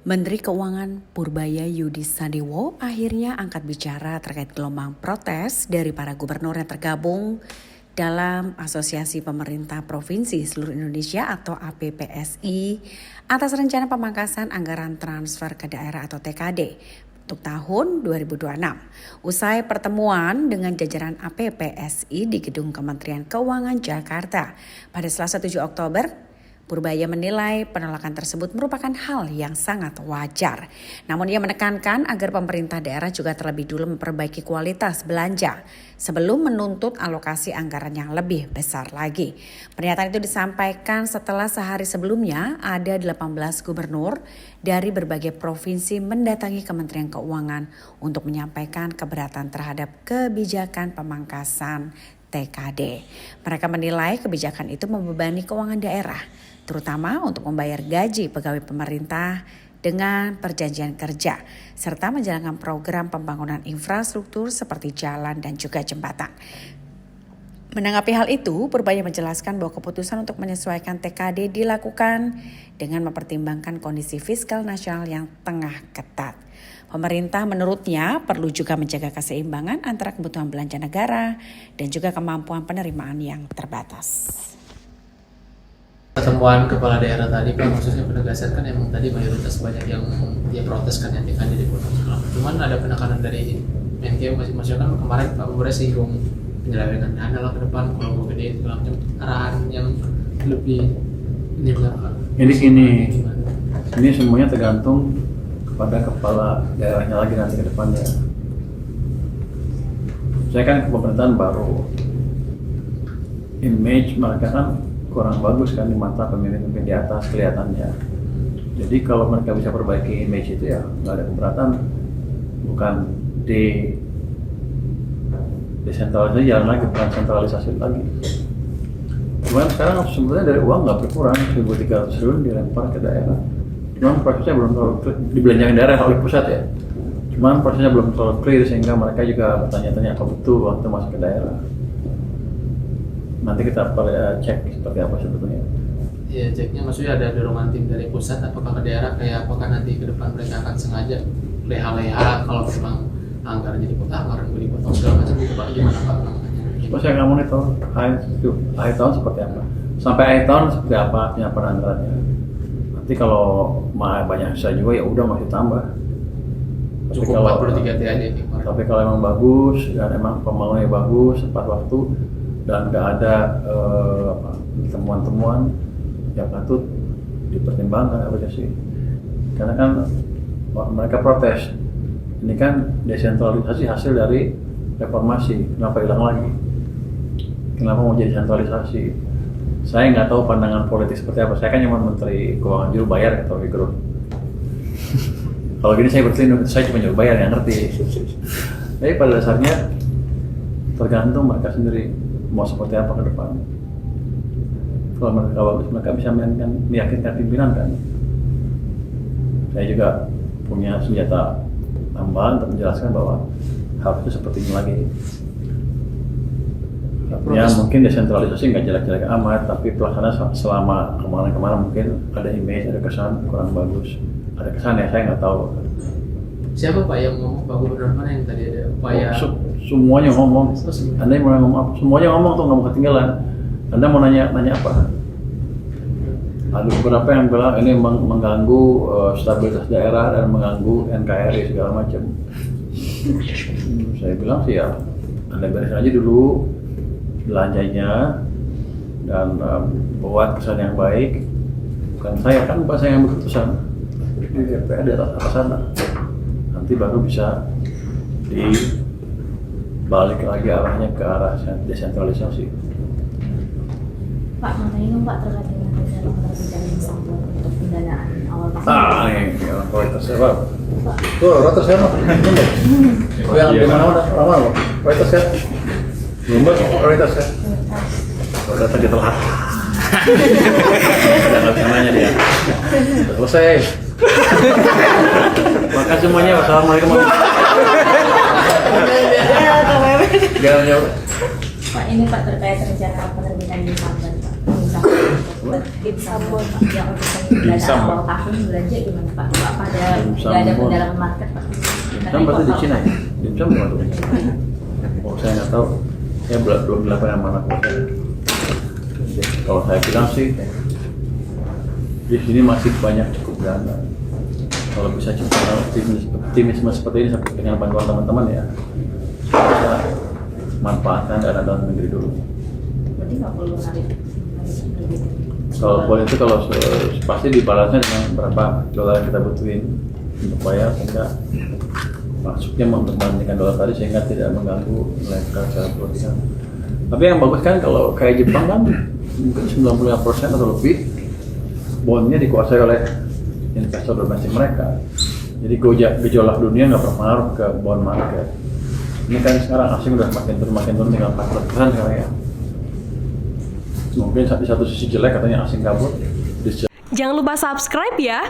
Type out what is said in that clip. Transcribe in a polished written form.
Menteri Keuangan Purbaya Yudi Sandewo akhirnya angkat bicara terkait gelombang protes dari para gubernur yang tergabung dalam Asosiasi Pemerintah Provinsi Seluruh Indonesia atau APPSI atas rencana pemangkasan anggaran transfer ke daerah atau TKD untuk tahun 2026. Usai pertemuan dengan jajaran APPSI di Gedung Kementerian Keuangan Jakarta pada Selasa 7 Oktober, Purbaya menilai penolakan tersebut merupakan hal yang sangat wajar. Namun ia menekankan agar pemerintah daerah juga terlebih dulu memperbaiki kualitas belanja sebelum menuntut alokasi anggaran yang lebih besar lagi. Pernyataan itu disampaikan setelah sehari sebelumnya ada 18 gubernur dari berbagai provinsi mendatangi Kementerian Keuangan untuk menyampaikan keberatan terhadap kebijakan pemangkasan TKD. Mereka menilai kebijakan itu membebani keuangan daerah, terutama untuk membayar gaji pegawai pemerintah dengan perjanjian kerja, serta menjalankan program pembangunan infrastruktur seperti jalan dan juga jembatan. Menanggapi hal itu, Purbaya menjelaskan bahwa keputusan untuk menyesuaikan TKD dilakukan dengan mempertimbangkan kondisi fiskal nasional yang tengah ketat. Pemerintah menurutnya perlu juga menjaga keseimbangan antara kebutuhan belanja negara dan juga kemampuan penerimaan yang terbatas. Pertemuan kepala daerah tadi Pak, maksudnya penegasan kan emang tadi mayoritas banyak yang dia protes kan yang TKD dipotong. Cuman ada penekanan dari Menkeu, maksudnya kan kemarin Pak Bupati singgung penyelewengan dana lah ke depan kalau mau gede segala macam, arahan yang lebih ini Pak. Jadi ini semuanya tergantung kepada kepala daerahnya lagi nanti ke depannya. Saya kan pemerintahan baru, image mereka kan kurang bagus kan di mata pemimpin-pemimpin di atas kelihatannya. Jadi kalau mereka bisa perbaiki image itu ya nggak ada keberatan, bukan desentralisasi jalan lagi, bukan sentralisasi lagi. Cuman sekarang sebenarnya dari uang nggak berkurang, 1.300 triliun dilempar ke daerah. Cuman prosesnya belum terlalu dibelanjakan daerah oleh pusat ya. Cuman prosesnya belum terlalu clear sehingga mereka juga bertanya-tanya apa betul waktu masuk ke daerah. Nanti kita cek seperti apa sebetulnya. Iya, ceknya maksudnya ada dorongan tim dari pusat apakah ke daerah, kayak apakah nanti ke depan mereka akan sengaja leha-leha kalau memang anggaran jadi anggaran dipotong segala macam gitu Pak, gimana Pak? Terus saya nggak monitor akhir tahun seperti apa, sampai akhir tahun seperti apa penyampaian anggarannya. Nanti kalau banyak sisa juga ya udah masih tambah. Cukup 43 TAD. Tapi kalau emang bagus dan emang pembangunannya bagus, tepat waktu dan nggak ada temuan-temuan yang patut dipertimbangkan apa sih? Karena kan mereka protes. Ini kan desentralisasi hasil dari reformasi, kenapa hilang lagi? Kenapa mau jadi sentralisasi? Saya nggak tahu pandangan politik seperti apa. Saya kan cuma Menteri Keuangan, juru bayar atau Rocky Gerung. Kalau gini saya bertindak, saya cuma juru bayar yang ngerti. Tapi pada dasarnya tergantung mereka sendiri mau seperti apa ke depan. Kalau mereka bagus, mereka bisa meyakinkan pimpinan kan. Saya juga punya senjata tambahan untuk menjelaskan bahwa hal itu seperti ini lagi. Ya mungkin desentralisasi nggak jelek-jelek amat, tapi pelaksanaan selama kemarin-kemarin mungkin ada image, ada kesan kurang bagus. Ada kesan ya, saya nggak tahu. Siapa Pak yang ngomong, Pak Gubernur mana yang tadi ada upaya? Semuanya ngomong. Anda yang mau ngomong apa? Semuanya ngomong tuh nggak mau ketinggalan. Anda mau nanya apa? Ada beberapa yang bilang ini mengganggu stabilitas daerah dan mengganggu NKRI segala macam. Saya bilang sih ya, Anda beres aja dulu belanjanya dan buat kesan yang baik. Bukan saya kan, bukan saya yang berkeputusan. Di DPR di atas sana. Nanti baru bisa dibalik lagi arahnya ke arah desentralisasi. Pak, mau tanya Pak terkait dengan rencana penerbitan sampel untuk pendanaan awal tahun. Ini yang kualitas saya Pak. Tuh, kualitas saya Pak. Oh yang di mana lama Pak? Kualitas saya. Belum Pak, kualitas saya. Kalau datang dia telat. Jangan sananya dia. Selesai. Makasih semuanya. Wassalamualaikum. Pak, ini Pak terkait rencana penerbitan sampel Pak. Dimsum yang untuk pendanaan awal tahun belanja gimana Pak? Apa ada nggak ada pendalaman market Pak? Dimsum berarti di Cina ya? Dimsum bukan tuh? Oh saya nggak tahu. Saya belum dilakukan yang mana saya. Kalau saya bilang sih di sini masih banyak cukup dana. Kalau bisa ciptakan optimisme seperti ini dengan bantuan teman-teman ya, bisa manfaatkan dana dalam negeri dulu. Berarti nggak perlu narik. Kalau boleh itu kalau pasti dibalasnya dengan berapa dolar yang kita butuhin untuk bayar sehingga masuknya untuk membandingkan dolar tadi sehingga tidak mengganggu nilai tukar secara berlebihan. Tapi yang bagus kan kalau kayak Jepang kan mungkin 95% atau lebih bondnya dikuasai oleh investor domestik mereka. Jadi gejolak dunia nggak berpengaruh ke bond market. Ini kan sekarang asing udah makin turun tinggal 40% sekarang ya. Mungkin di satu sisi jelek katanya asing kabur. Jangan lupa subscribe ya.